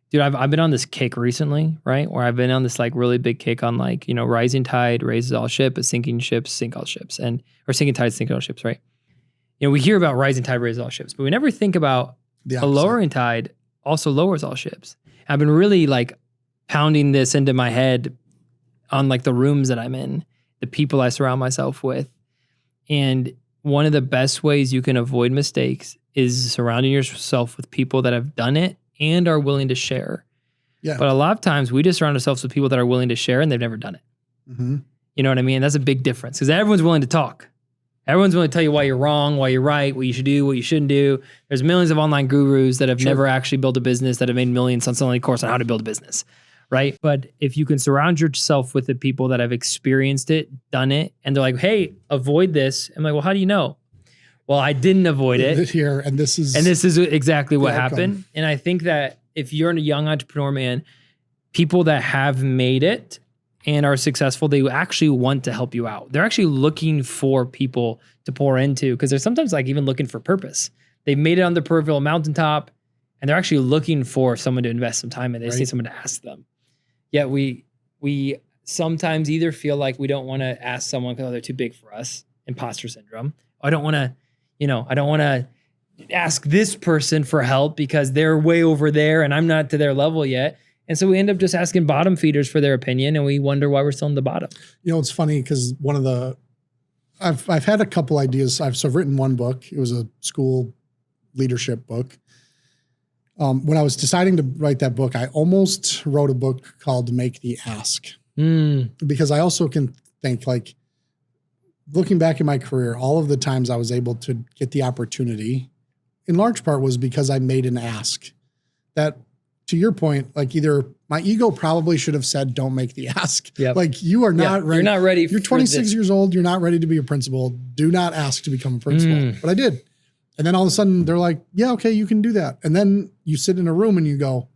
Dude, I've been on this kick recently, right? Where I've been on this like really big kick on like, you know, rising tide raises all ships, but sinking ships sink all ships, or sinking tides sink all ships, right? You know, we hear about rising tide raises all ships, but we never think about a lowering tide also lowers all ships. I've been really like pounding this into my head on like the rooms that I'm in, the people I surround myself with. And one of the best ways you can avoid mistakes is surrounding yourself with people that have done it and are willing to share. Yeah. But a lot of times we just surround ourselves with people that are willing to share and they've never done it. Mm-hmm. You know what I mean? That's a big difference because everyone's willing to talk. Everyone's willing to tell you why you're wrong, why you're right, what you should do, what you shouldn't do. There's millions of online gurus that have never actually built a business that have made millions on some online course on how to build a business, right? But if you can surround yourself with the people that have experienced it, done it, and they're like, hey, avoid this. I'm like, well, how do you know? Well, I didn't avoid it. Here, and this is exactly what happened. And I think that if you're a young entrepreneur, man, people that have made it and are successful, they actually want to help you out. They're actually looking for people to pour into because they're sometimes like even looking for purpose. They've made it on the proverbial mountaintop and they're actually looking for someone to invest some time in. They see someone to ask them. Yet we sometimes either feel like we don't want to ask someone because they're too big for us, imposter syndrome. I don't want to ask this person for help because they're way over there and I'm not to their level yet. And so we end up just asking bottom feeders for their opinion and we wonder why we're still in the bottom. You know, it's funny because I've had a couple ideas. I've written one book. It was a school leadership book. When I was deciding to write that book, I almost wrote a book called Make the Ask. Because I also can think like, looking back in my career, all of the times I was able to get the opportunity, in large part was because I made an ask. That, to your point, like either my ego probably should have said, don't make the ask. Yep. Like you are not ready. You're not ready. You're 26 years old. You're not ready to be a principal. Do not ask to become a principal. But I did. And then all of a sudden they're like, yeah, okay, you can do that. And then you sit in a room and you go,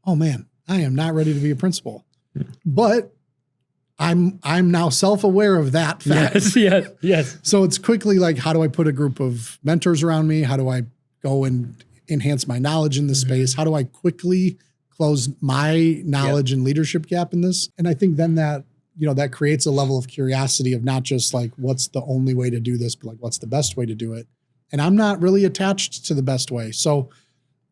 oh man, I am not ready to be a principal. But I'm now self-aware of that fact. Yes. So it's quickly like, how do I put a group of mentors around me? How do I go and enhance my knowledge in this space? How do I quickly close my knowledge and leadership gap in this? And I think then that, you know, that creates a level of curiosity of not just like, what's the only way to do this, but like, what's the best way to do it? And I'm not really attached to the best way. So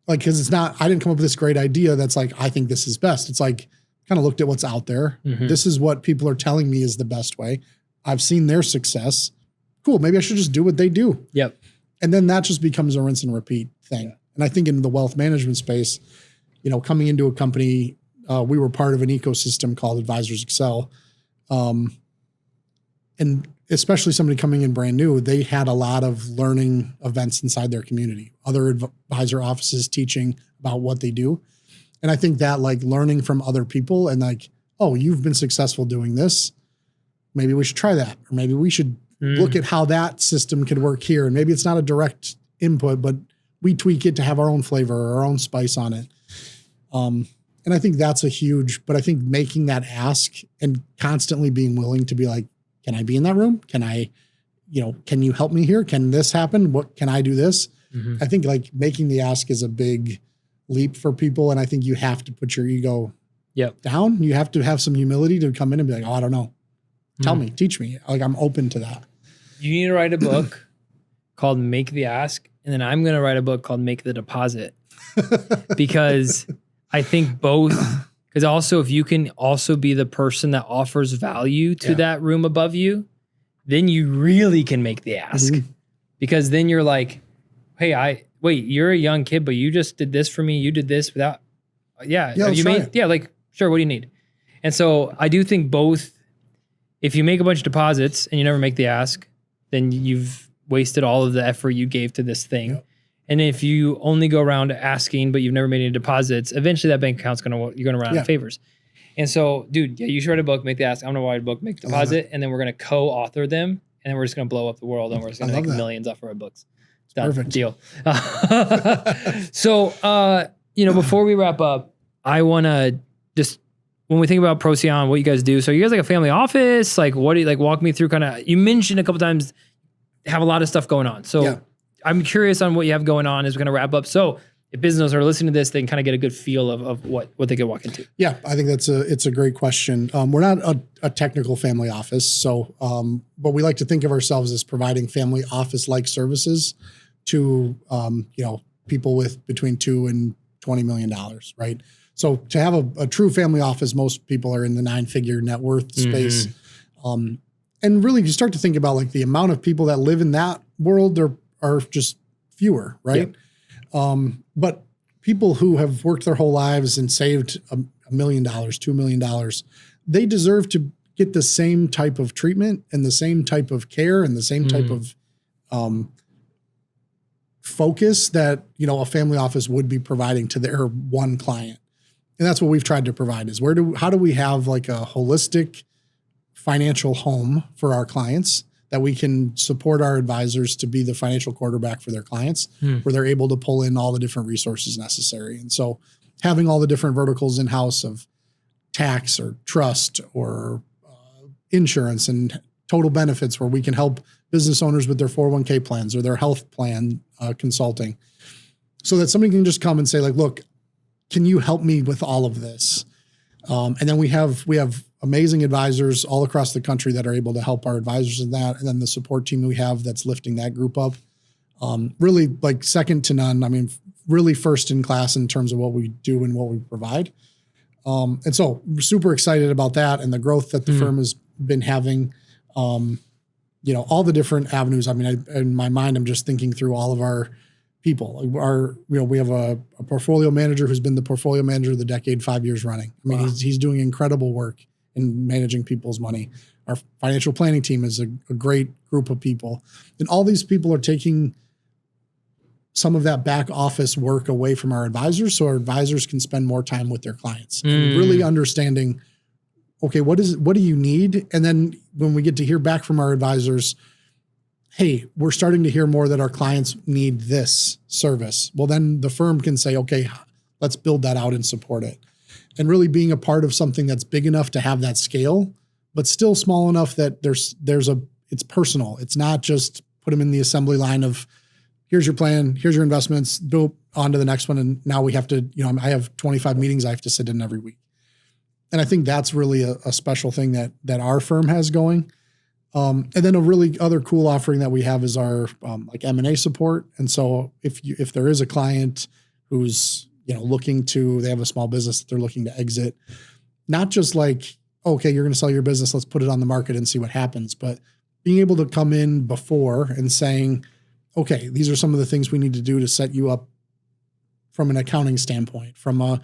like, cause it's not, I didn't come up with this great idea that's like, I think this is best. It's like, kind of looked at what's out there. This is what people are telling me is the best way. I've seen their success. Cool. Maybe I should just do what they do. Yep. And then that just becomes a rinse and repeat thing. Yeah. And I think in the wealth management space, you know, coming into a company, we were part of an ecosystem called Advisors Excel. And especially somebody coming in brand new, they had a lot of learning events inside their community, other advisor offices teaching about what they do. And I think that like learning from other people and like, oh, you've been successful doing this. Maybe we should try that. Or maybe we should look at how that system could work here. And maybe it's not a direct input, but we tweak it to have our own flavor or our own spice on it. And I think that's a huge, but I think making that ask and constantly being willing to be like, can I be in that room? Can I, you know, can you help me here? Can this happen? What can I do this? I think like making the ask is a big leap for people. And I think you have to put your ego down. You have to have some humility to come in and be like, oh, I don't know. Tell me, teach me. Like I'm open to that. You need to write a book called Make the Ask. And then I'm going to write a book called Make the Deposit because I think both, because also if you can also be the person that offers value to that room above you, then you really can make the ask because then you're like, hey, wait, you're a young kid, but you just did this for me. You did this without, like, sure, what do you need? And so I do think both, if you make a bunch of deposits and you never make the ask, then you've wasted all of the effort you gave to this thing. Yep. And if you only go around asking, but you've never made any deposits, eventually that bank account's you're going to run out of favors. And so, dude, you should write a book, make the ask. I'm going to write a book, make the deposit, and then we're going to co-author them, and then we're just going to blow up the world, and we're just going to make millions off of our books. Done. Perfect. Deal. So, before we wrap up, I want to just, when we think about Procyon, what you guys do. So you guys like a family office? Like, what do you like? Walk me through kind of, you mentioned a couple times, have a lot of stuff going on. So I'm curious on what you have going on as we're going to wrap up. So if businesses are listening to this, they can kind of get a good feel of what they could walk into. Yeah, I think it's a great question. We're not a technical family office. So, but we like to think of ourselves as providing family office-like services to, people with between $2 and $20 million, right? So to have a true family office, most people are in the 9-figure net worth space. And really you start to think about like the amount of people that live in that world are just fewer, right? But people who have worked their whole lives and saved $1 million, $2 million, they deserve to get the same type of treatment and the same type of care and the same type of focus that, a family office would be providing to their one client. And that's what we've tried to provide is how do we have like a holistic financial home for our clients that we can support our advisors to be the financial quarterback for their clients, where they're able to pull in all the different resources necessary. And so having all the different verticals in-house of tax or trust or insurance and total benefits, where we can help business owners with their 401k plans or their health plan consulting, so that somebody can just come and say like, look, can you help me with all of this? And then we have amazing advisors all across the country that are able to help our advisors in that. And then the support team we have that's lifting that group up. Really like second to none. I mean, really first in class in terms of what we do and what we provide. And so we're super excited about that and the growth that the firm has been having. All the different avenues. I mean, in my mind, I'm just thinking through all of our people. We have a portfolio manager who's been the portfolio manager of the decade, 5 years running. I mean, he's doing incredible work in managing people's money. Our financial planning team is a great group of people. And all these people are taking some of that back office work away from our advisors so our advisors can spend more time with their clients and really understanding, okay, what do you need? And then when we get to hear back from our advisors, hey, we're starting to hear more that our clients need this service. Well, then the firm can say, okay, let's build that out and support it. And really being a part of something that's big enough to have that scale, but still small enough that it's personal. It's not just put them in the assembly line of here's your plan, here's your investments, go on to the next one. And now we have to, I have 25 meetings I have to sit in every week. And I think that's really a special thing that our firm has going. And then a really other cool offering that we have is our like M&A support. And so if there is a client who's they have a small business that they're looking to exit, not just like, okay, you're going to sell your business, let's put it on the market and see what happens, but being able to come in before and saying, okay, these are some of the things we need to do to set you up from an accounting standpoint, from a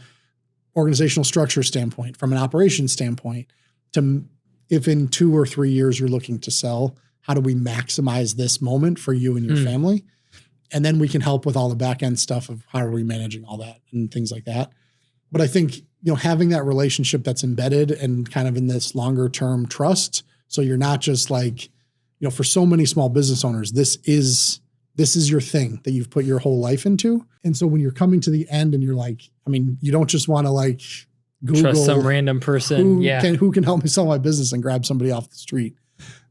organizational structure standpoint, from an operations standpoint, to if in 2 or 3 years you're looking to sell, how do we maximize this moment for you and your family? And then we can help with all the back end stuff of how are we managing all that and things like that. But I think, having that relationship that's embedded and kind of in this longer term trust. So you're not just like, for so many small business owners, this is your thing that you've put your whole life into. And so when you're coming to the end and you're like, you don't just want to like Google trust some random person. Who can help me sell my business and grab somebody off the street.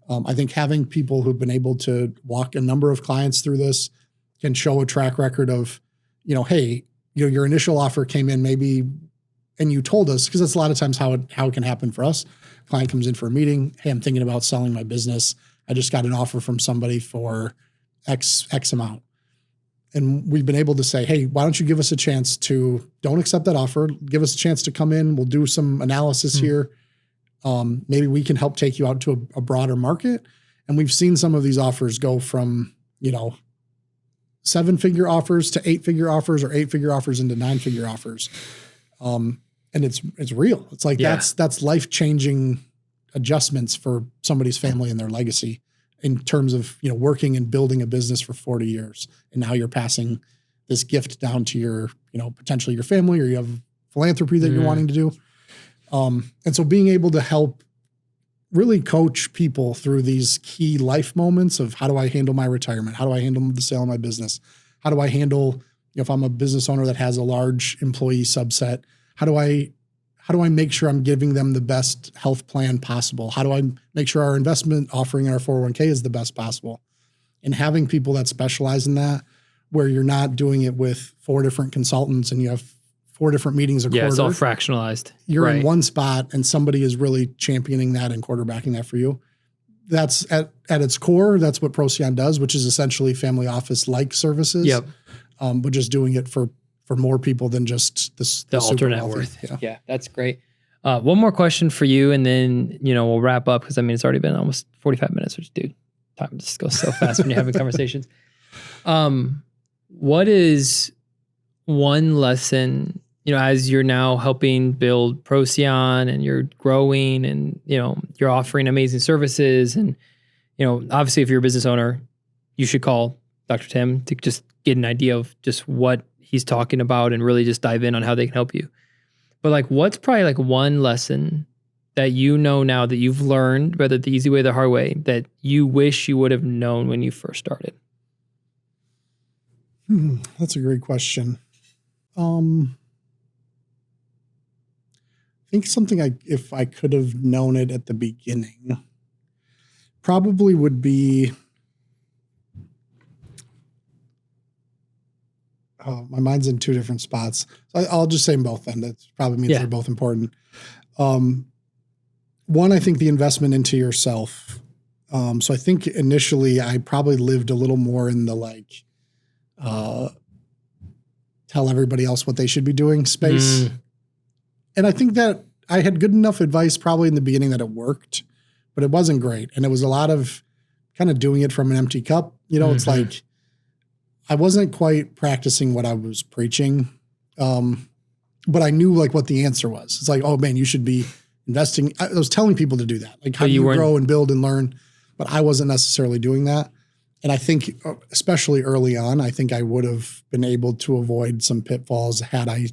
I think having people who've been able to walk a number of clients through this can show a track record of, hey, your initial offer came in maybe, and you told us, because that's a lot of times how it can happen for us. Client comes in for a meeting. Hey, I'm thinking about selling my business. I just got an offer from somebody for X amount. And we've been able to say, hey, why don't you give us a chance don't accept that offer. Give us a chance to come in. We'll do some analysis here. Maybe we can help take you out to a broader market. And we've seen some of these offers go from, 7-figure offers to 8-figure offers or 8-figure offers into 9-figure offers. And it's real. It's like, that's life-changing adjustments for somebody's family and their legacy in terms of, working and building a business for 40 years. And now you're passing this gift down to your, potentially your family, or you have philanthropy that you're wanting to do. And so being able to help really coach people through these key life moments of how do I handle my retirement? How do I handle the sale of my business? How do I handle if I'm a business owner that has a large employee subset, how do I make sure I'm giving them the best health plan possible? How do I make sure our investment offering in our 401k is the best possible? And having people that specialize in that, where you're not doing it with 4 different consultants and you have 4 different meetings a quarter. Yeah, it's all fractionalized. You're in one spot and somebody is really championing that and quarterbacking that for you. That's at its core, that's what Procyon does, which is essentially family office-like services. Yep. But just doing it for more people than just the ultra net worth. Yeah, that's great. One more question for you, and then we'll wrap up because it's already been almost 45 minutes. Which, dude, time just goes so fast when you're having conversations. What is one lesson, as you're now helping build Procyon and you're growing and you're offering amazing services, and obviously if you're a business owner, you should call Dr. Tim to just get an idea of just what he's talking about and really just dive in on how they can help you. But what's probably one lesson that now that you've learned, whether the easy way or the hard way, that you wish you would have known when you first started? That's a great question. I think something if I could have known it at the beginning, probably would be, my mind's in 2 different spots. So I'll just say them both then. That probably means they're both important. One, I think the investment into yourself. So I think initially I probably lived a little more in the tell everybody else what they should be doing space. And I think that I had good enough advice probably in the beginning that it worked, but it wasn't great. And it was a lot of kind of doing it from an empty cup. It's like I wasn't quite practicing what I was preaching. But I knew what the answer was. It's oh man, you should be investing. I was telling people to do that. How do you grow and build and learn? But I wasn't necessarily doing that. And I think, especially early on, I think I would have been able to avoid some pitfalls had I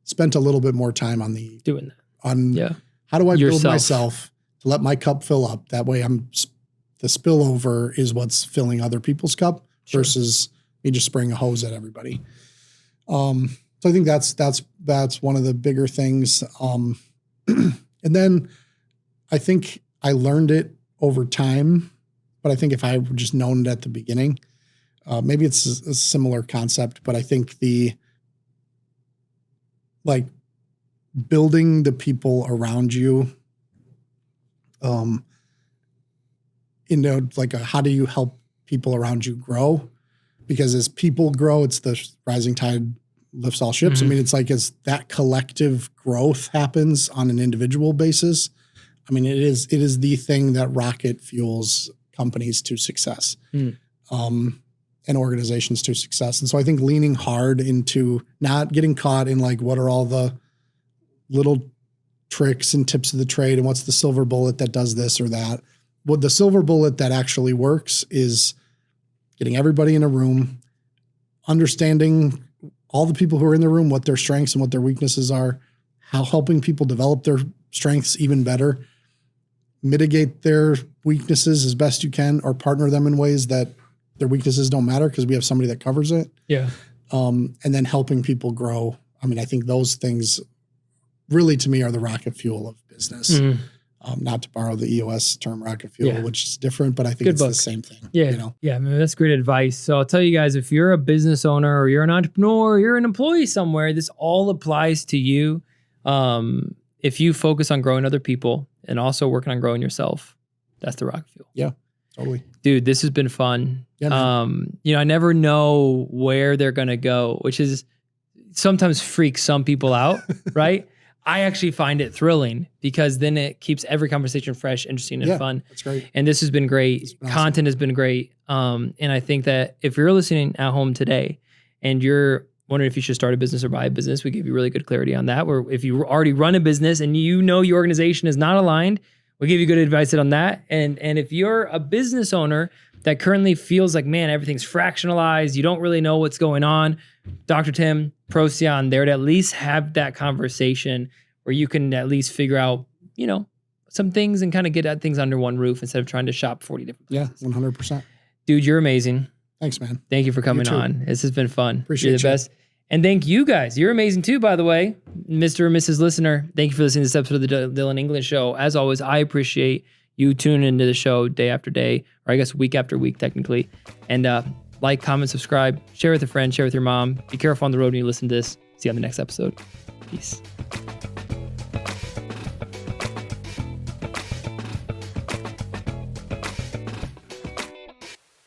spent a little bit more time on doing that. How do I build myself to let my cup fill up? That way the spillover is what's filling other people's cup versus me just spraying a hose at everybody. So I think that's one of the bigger things. And then I think I learned it over time, but I think if I had just known it at the beginning, maybe it's a similar concept, but I think building the people around you, how do you help people around you grow? Because as people grow, it's the rising tide lifts all ships. It's as that collective growth happens on an individual basis. It is the thing that rocket fuels companies to success, and organizations to success. And so I think leaning hard into not getting caught in what are all the little tricks and tips of the trade and what's the silver bullet that does this or that. What the silver bullet that actually works is getting everybody in a room, understanding all the people who are in the room, what their strengths and what their weaknesses are, how helping people develop their strengths even better, mitigate their weaknesses as best you can, or partner them in ways that their weaknesses don't matter because we have somebody that covers it. Yeah. And then helping people grow. I think those things really to me are the rocket fuel of business. Not to borrow the EOS term rocket fuel, which is different, but I think it's the same thing. Yeah. Yeah. That's great advice. So I'll tell you guys, if you're a business owner or you're an entrepreneur, or you're an employee somewhere, this all applies to you. If you focus on growing other people and also working on growing yourself, that's the rocket fuel. Yeah, totally. Dude, this has been fun. Yeah, I never know where they're going to go, which is sometimes freaks some people out, right? I actually find it thrilling because then it keeps every conversation fresh, interesting, and fun. That's great. And this has been great. Awesome. Content has been great. And I think that if you're listening at home today and you're wondering if you should start a business or buy a business, we give you really good clarity on that. Where if you already run a business and your organization is not aligned, we give you good advice on that. And if you're a business owner that currently feels like, man, everything's fractionalized, you don't really know what's going on, Dr. Tim, Procyon, there to at least have that conversation where you can at least figure out, some things and kind of get at things under one roof instead of trying to shop 40 different places. Yeah, 100%. Dude, you're amazing. Thanks, man. Thank you for coming on. This has been fun. Appreciate You're the best. And thank you guys. You're amazing too, by the way, Mr. and Mrs. Listener. Thank you for listening to this episode of the Dillon England Show. As always, I appreciate you tuning into the show day after day, or I guess week after week, technically. And like, comment, subscribe, share with a friend, share with your mom. Be careful on the road when you listen to this. See you on the next episode. Peace.